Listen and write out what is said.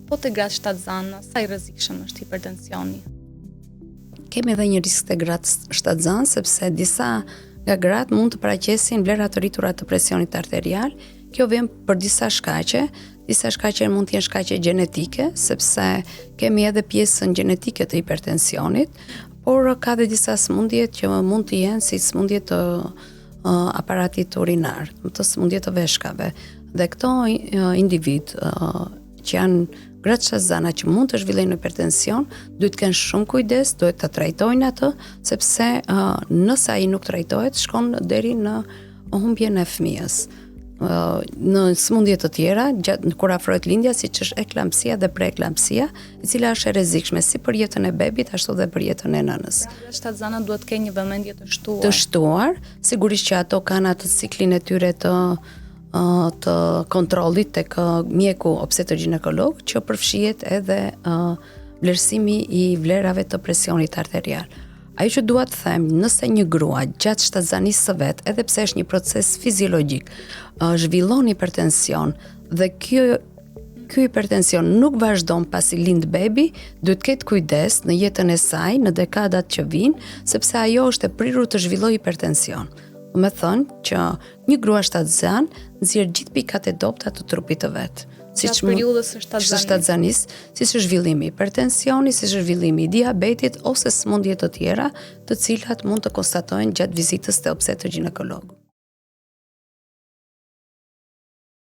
Po të gratë shtatzana, sa i rrezikshëm është hipertensioni? Kemi edhe një risk të gratë shtatzanë, sepse disa nga gratë mund të paraqesin vlera të rritura të presionit arterial. Kjo vjen për disa shkaqe. Disa shkaqe mund të jenë shkaqe gjenetike, sepse kemi edhe pjesën gjenetike të hipertensionit, por ka dhe disa sëmundje që mund të jenë si sëmundje të aparatit urinar, të sëmundje të veshkave. Dhe këto individ që janë gratë shtatzana që mund të zhvillojnë hipertension, duhet të kenë shumë kujdes, duhet të trajtojnë atë, sepse nëse ai nuk trajtohet, shkon deri në humbjen e fëmijës. Në sëmundje të tjera, kur afrohet lindja, siç është eklampsia dhe preeklampsia, e cila është e rrezikshme si për jetën e bebit ashtu dhe për jetën e nënës. Gratë shtatzana duhet të kenë një vëmendje të shtuar. Të shtuar, sigurisht që ato kanë atë ciklin e tyre të kontrollit tek mjeku obstetër-ginekolog, që përfshihet edhe vlerësimi i vlerave të presionit arterial. Ajo që dua të them, nëse një grua gjatë shtatzanisë së vet, edhe pse është një proces fiziologjik, zhvillon hipertension dhe ky hipertension nuk vazhdon pasi lind bebi, duhet të ketë kujdes në jetën e saj në dekadat që vijnë, sepse ajo është e prirur të zhvillojë hipertension. Me thënë që një grua shtatzan nxjerr gjithë pikat e dobta të trupit të vet. Siç periudhës së shtatzanisë, siç është zhvillimi i hipertensionit, siç është zhvillimi i diabetit ose sëmundje të tjera, të cilat mund të konstatohen gjatë vizitës te obstetër-ginekologu.